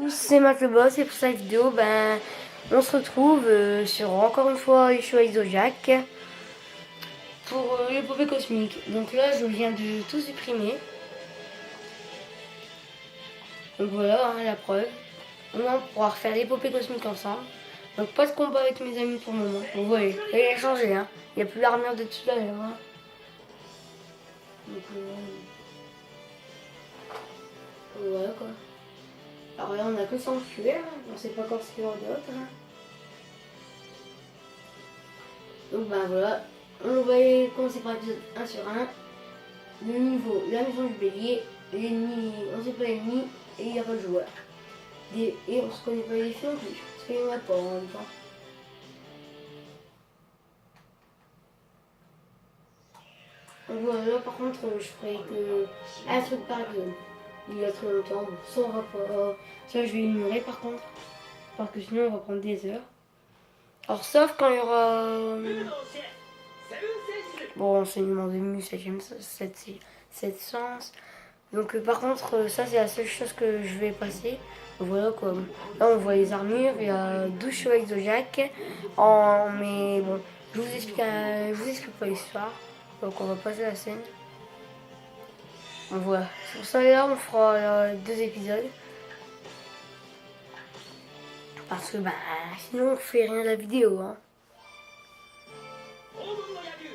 tous, c'est Matt le Boss et pour cette vidéo, on se retrouve sur encore une fois Yeshua Zodiac pour les poupées cosmiques. Donc là, je viens de tout supprimer. Donc voilà, la preuve. On va pouvoir faire les poupées cosmiques ensemble. Donc pas de combat avec mes amis pour le moment. Vous voyez, il a changé, hein. Il n'y a plus l'armure de tout à l'heure. Hein. Donc voilà quoi. Alors là, on a que 100 cuir, on sait pas encore ce qu'il y aura d'autre. Hein. Donc voilà, on va commencer par l'épisode 1 sur 1. Le niveau, la maison du bélier, l'ennemi, on sait pas l'ennemi, et il n'y a pas de joueur. Et on se connaît pas les filles non plus, parce qu'il n'y en a pas en même temps. Donc voilà, par contre, je ferai que un truc par zone. Il y a très longtemps, bon, ça on va pas. Ça je vais ignorer par contre. Parce que sinon on va prendre des heures. Alors sauf quand il y aura. Bon, enseignement de mu, 7 sens. Donc par contre, ça c'est la seule chose que je vais passer. Voilà quoi. Là on voit les armures, il y a 12 chevaliers Zodiac. Mais bon, je vous explique pas l'histoire. Donc on va passer à la scène. Donc voilà. Sur ça là on fera 2 épisodes. Parce que sinon on fait rien de la vidéo. Hein.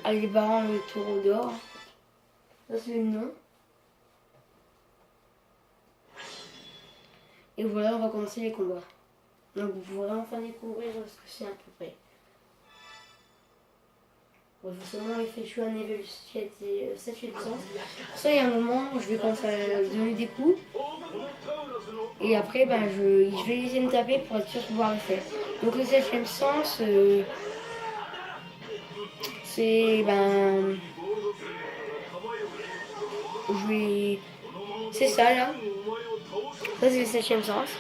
Allez les parents, le taureau d'or. Ça c'est le nom. Et voilà, on va commencer les combats. Donc vous pourrez enfin découvrir ce que c'est à peu près. Bon, forcément, il fait jouer un niveau 7 et 7 de sens. Ça, il y a un moment où je vais commencer à donner des coups. Et après, je vais essayer de me taper pour être sûr de pouvoir le faire. Donc le 7ème sens, c'est c'est ça là. Ça c'est le 7ème sens.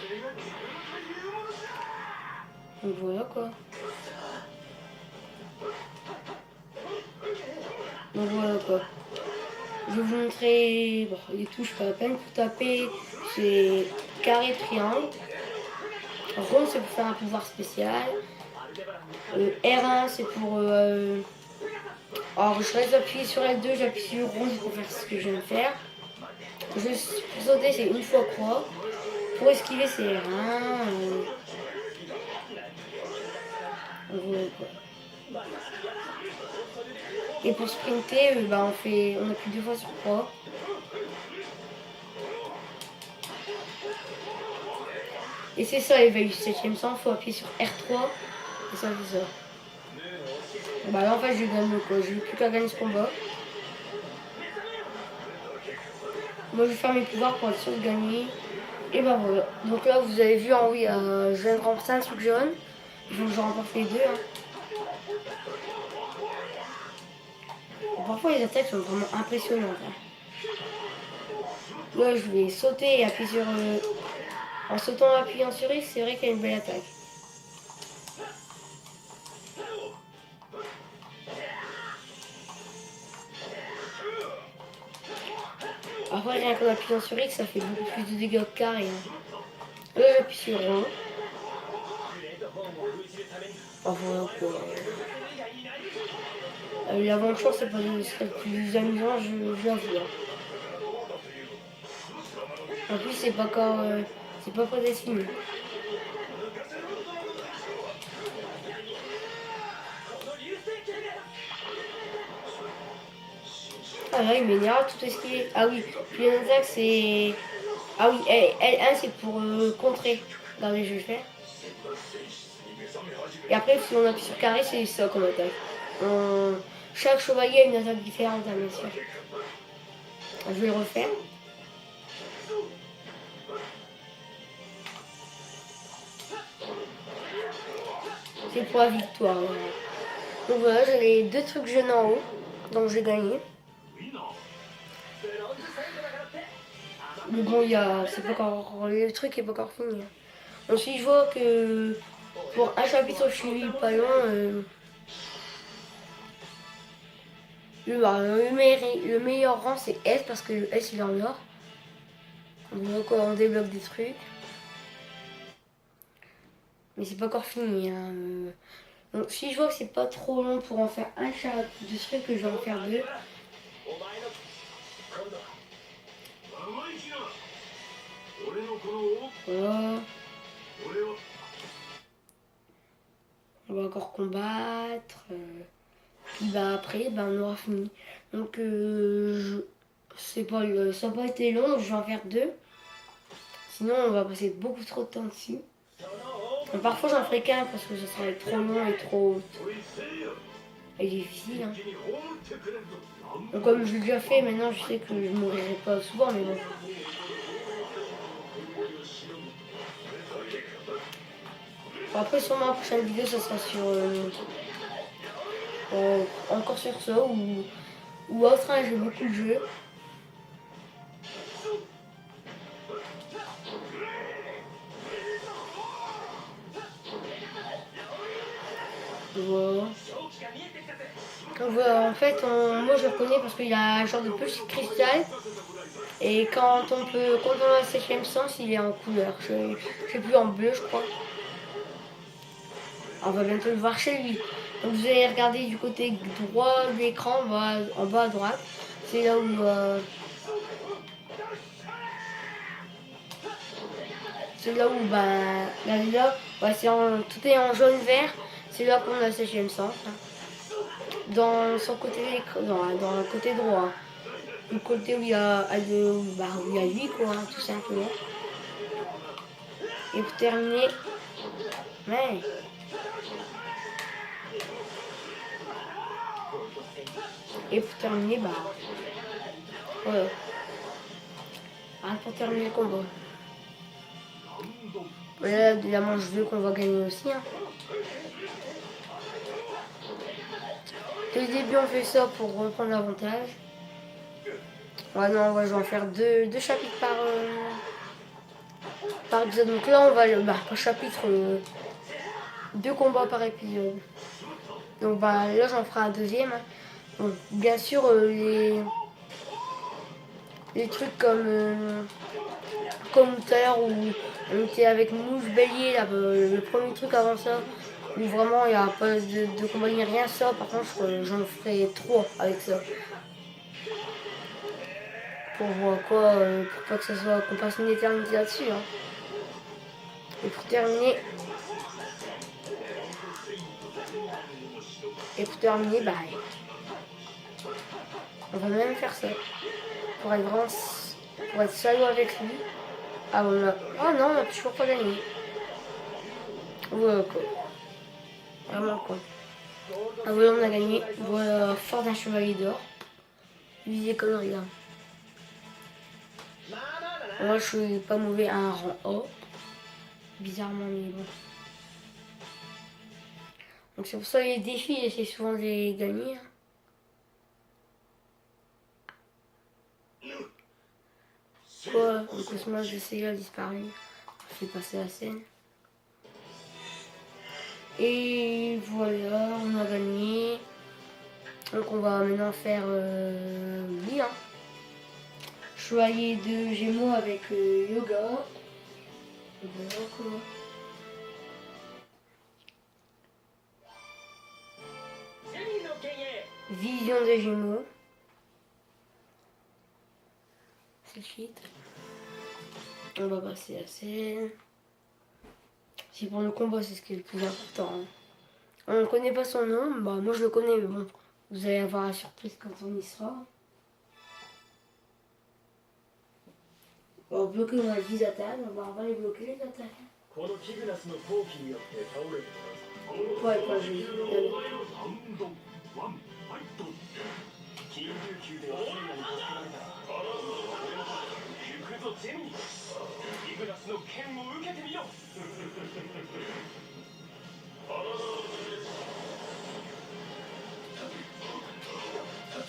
Donc voilà quoi. Donc voilà quoi. Je vais vous montrer les touches pas la peine pour taper. C'est carré, triangle. Rond c'est pour faire un pouvoir spécial. R1 c'est pour... Alors je reste appuyé sur L2, j'appuie sur rond pour faire ce que je viens de faire. Pour sauter c'est une fois croix. Pour esquiver c'est R1. Voilà quoi. Et pour sprinter, on appuie 2 fois sur 3. Et c'est ça l'éveil du 7ème sens, il faut appuyer sur R3 et ça fait ça. Là en fait je gagne quoi, je n'ai plus qu'à gagner ce combat. Moi je vais faire mes pouvoirs pour être sûr de gagner. Et voilà. Donc là vous avez vu, je viens de remporter un truc jaune. Il faut que je remporte les deux. Hein. Parfois les attaques sont vraiment impressionnantes. Hein. Là je vais sauter et appuyer sur... En sautant et appuyant sur X, c'est vrai qu'il y a une belle attaque. Après rien qu'en appuyant sur X, ça fait beaucoup plus de dégâts que carré. Hein. Là j'appuie sur 1. Voilà quoi. L'aventure c'est pas le plus amusant, je l'avoue. En plus c'est pas encore... c'est pas prédestiné. Ah là il m'énerve tout ce qui est... Ah oui, puis une attaque c'est... Ah oui, L1 c'est pour contrer. Regardez, je vais faire. Et après si on appuie sur carré c'est ça comme attaque. Chaque chevalier a une attaque différente bien sûr. Je vais le refaire. C'est pour la victoire. Donc voilà, j'ai les 2 trucs jaunes en haut. Donc j'ai gagné. Mais bon, c'est pas encore, le truc est pas encore fini. Ensuite, je vois que pour un chapitre, je suis pas loin. Le meilleur rang, c'est S parce que le S il est en or. Donc on débloque des trucs. Mais c'est pas encore fini. Hein. Donc si je vois que c'est pas trop long pour en faire un chapitre de trucs, que je vais en faire deux. Voilà. On va encore combattre. Puis bah après, bah, on aura fini. Donc c'est pas, ça n'a pas été long, donc je vais en faire deux. Sinon, on va passer beaucoup trop de temps dessus. Donc, parfois, j'en ferai qu'un parce que ça serait trop long et trop et difficile. Hein. Donc, comme je l'ai déjà fait, maintenant je sais que je ne mourirai pas souvent, mais bon. Bon, après, sûrement la prochaine vidéo, ça sera sur. Encore sur ça ou autre, hein, j'ai beaucoup de jeux. Voilà. En fait, moi je le connais parce qu'il a un genre de petit cristal. Et quand on a le 7ème sens, il est en couleur. Je sais plus, en bleu, je crois. On va bientôt le voir chez lui. Donc vous allez regarder du côté droit de l'écran, en bas à droite. C'est là où... c'est là où, tout est en jaune-vert. C'est là qu'on a le 7ème sens. Hein. Dans son côté, dans le côté droit. Le côté où il y a, où il y a lui, quoi, hein, tout simplement. Et pour terminer... Ouais. Et pour terminer, bah... Voilà. Rien pour terminer le combat. Voilà, de la manche 2 qu'on va gagner aussi. Hein. Dès le début, on fait ça pour reprendre l'avantage. Ouais, non, ouais, je vais en faire deux chapitres par épisode. Donc là, on va par chapitre, 2 combats par épisode. Donc bah, là, j'en ferai un deuxième. Hein. Donc, bien sûr, les trucs comme tout à l'heure où on était avec Mouche Bélier, là, le premier truc avant ça, où vraiment il n'y a pas de combat ni rien, ça par contre j'en ferai 3 avec ça. Pour voir quoi, pour pas que ça soit qu'on passe une éternité là-dessus. Hein. Et pour terminer, bah, on va même faire ça. Pour être salaud avec lui. Ah voilà. Oh non, on n'a toujours pas gagné. Voilà quoi. Vraiment quoi. Ah voilà, on a gagné. Voilà, fort d'un chevalier d'or. Visez conneries là. Moi je suis pas mauvais à un rang A. Bizarrement mais bon. Donc c'est pour ça les défis, j'essaie souvent de les gagner. Quoi, donc Cosmos de Sega a disparu. Je fais passer la scène. Et voilà, on a gagné. Donc on va maintenant faire lui. Hein. Chevalier de Gémeaux avec Yoga. Voilà quoi. Vision des Gémeaux. C'est le cheat. On va passer la scène. Si pour le combat, c'est ce qui est le plus important. Hein. On ne connaît pas son nom, bah moi je le connais, mais bon, vous allez avoir la surprise quand on y sera. On va bloquer les attaques, on va les bloquer les attaques. Ouais, pas juste.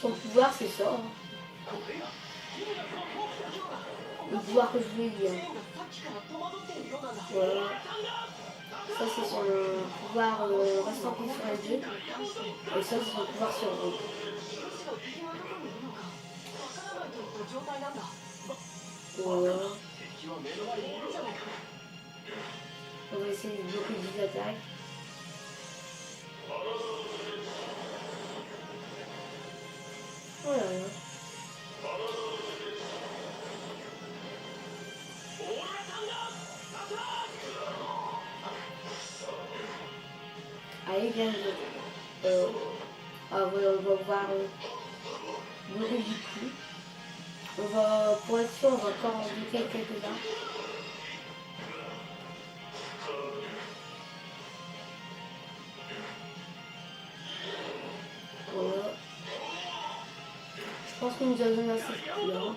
Son pouvoir, c'est ça. Hein. Le pouvoir que je voulais dire. Voilà. Ça, c'est son pouvoir restant plus sur les deux. Et ça, c'est son pouvoir sur l'autre. Voilà. On va essayer de bloquer des attaques. Voilà. Allez, viens. Ah voilà, on va voir le ridicule. On va, pour être sûr, on va encore en bloquer quelques-uns. Voilà. Je pense qu'on nous a donné assez de bien.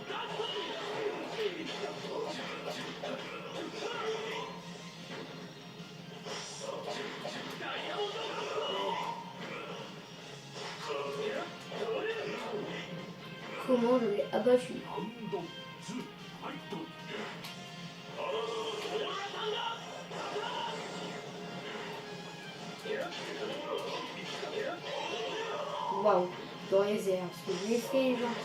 Comment je l'ai abattu? Waouh, dans les airs, parce que je l'ai fait, genre.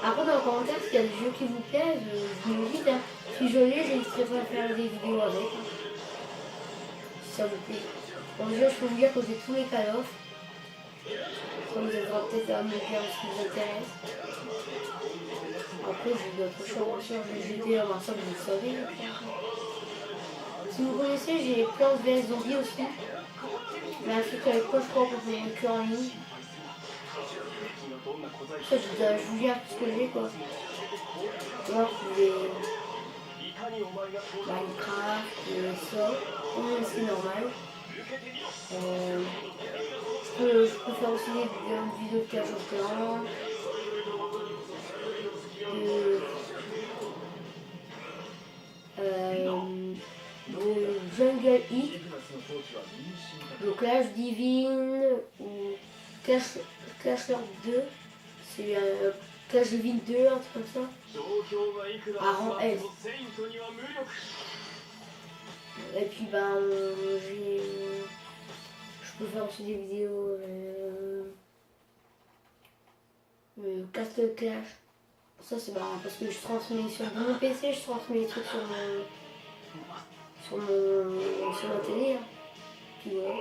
Après, dans les commentaires, s'il y a des jeux qui vous plaisent, vous me dites. Hein. Si je l'ai, j'hésiterai pas à faire des vidéos avec. Hein. Si ça vous plaît. Bon, déjà, je peux vous dire que j'ai tous les Call of. Ça vous aidera peut-être à me dire ce qui vous intéresse. Après, j'ai d'autres choses. Bien sûr, j'ai GTA, ça vous le savez. Si vous connaissez, j'ai Plants vs Zombies aussi. Mais un truc avec quoi je crois qu'on peut jouer que en ligne. Ça, je vous dis un peu ce que j'ai quoi. Moi, les Minecraft, ça, c'est normal. Je peux faire aussi des vidéos de Clash of Clans. De Jungle Heat, le Clash Divine ou Clash Lord 2, c'est Clash Divine 2, un truc comme ça, à rang S. Et puis je peux faire aussi des vidéos Castle Clash. Ça c'est marrant parce que je transmets sur mon PC, je transmets les trucs sur ma télé. Hein. Puis voilà.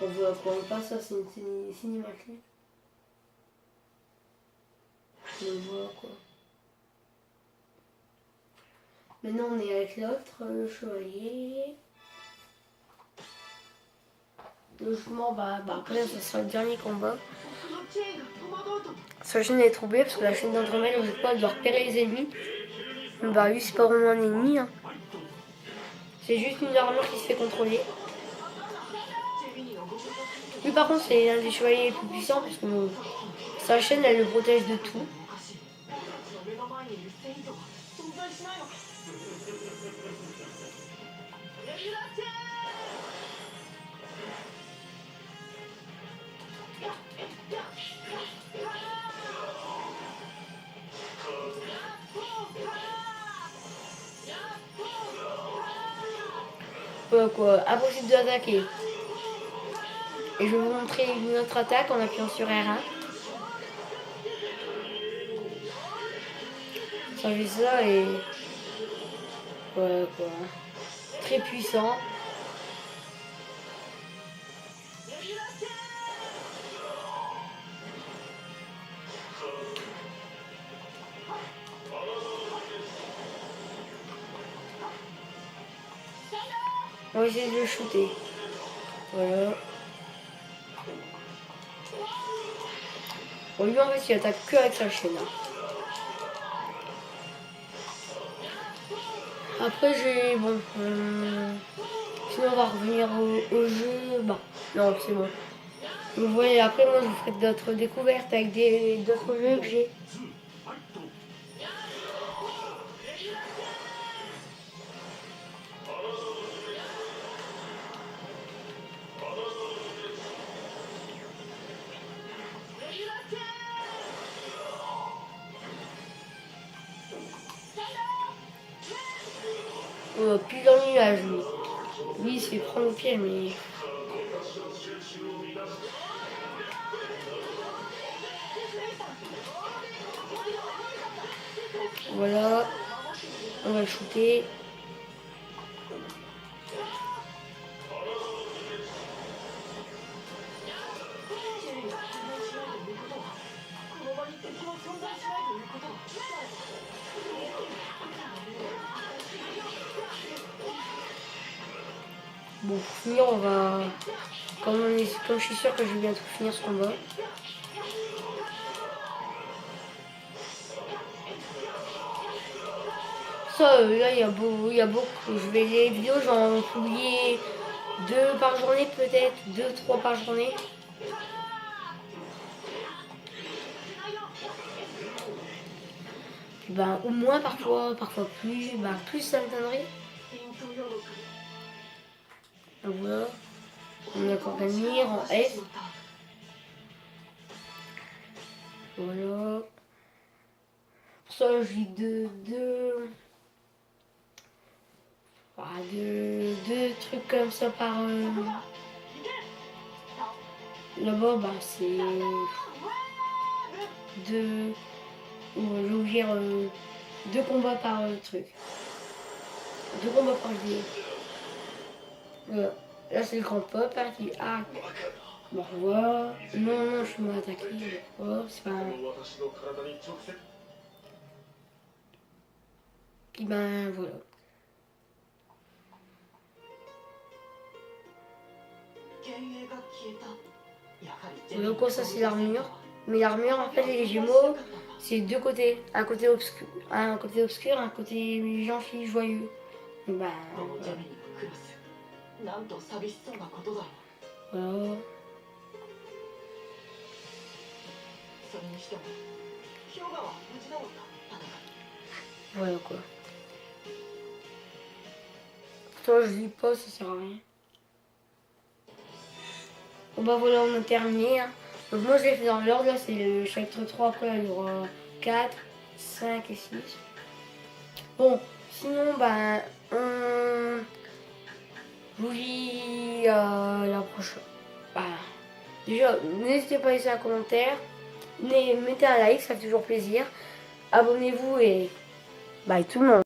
On veut apprendre pas ça, c'est une cinématique. Je le vois quoi. Maintenant on est avec l'autre, le chevalier. Logiquement, après ça sera le dernier combat. Sa chaîne est troublée parce que la chaîne d'Andromède, on ne sait pas, elle doit repérer les ennemis. Mais lui, c'est pas vraiment un ennemi. Hein. C'est juste une armure qui se fait contrôler. Lui, par contre, c'est un des chevaliers les plus puissants parce que sa chaîne, elle le protège de tout. Impossible d'attaquer. Et je vais vous montrer une autre attaque en appuyant sur R1. Ça fait ça et voilà quoi. Très puissant. On va essayer de le shooter. Voilà. Bon, lui en fait il attaque que avec sa chaîne. Après j'ai... Bon... sinon on va revenir au jeu. Non c'est bon. Vous voyez après moi je vous ferai d'autres découvertes avec d'autres jeux que j'ai. Plus dans le nuage lui. Lui il se fait prendre au pied mais... Voilà. On va le shooter. Bon, pour finir, on va... Comme je suis sûr que je vais bientôt finir ce combat. Ça, là, il y a beaucoup. Les vidéos, j'en publie 2 par journée peut-être, 2-3 par journée. Ben, au moins parfois plus, ben, plus ça m'étonnerait. Voilà. On a encore gagné en F. Voilà. Pour ça, j'ai deux trucs comme ça par... Là-bas, bah, c'est... Je vais ouvrir 2 combats par truc. 2 combats par vidéo. Voilà. Là, c'est le grand pop hein, qui... Ah, bon, voilà. Non, je m'ai attaqué. Oh, c'est pas... Et ben, voilà. Donc ça c'est l'armure. Mais l'armure en fait les Gémeaux c'est 2 côtés. Un côté obscur, un côté gentil, joyeux. Bah voilà. Voilà quoi. Toi je lis pas, ça sert à rien. Bon bah voilà, on a terminé. Hein. Donc moi je l'ai fait dans l'ordre, là c'est le chapitre 3, après il y aura 4, 5 et 6. Bon, sinon bah je vous dis la prochaine. Bah, déjà, n'hésitez pas à laisser un commentaire, mettez un like, ça fait toujours plaisir. Abonnez-vous et bye tout le monde.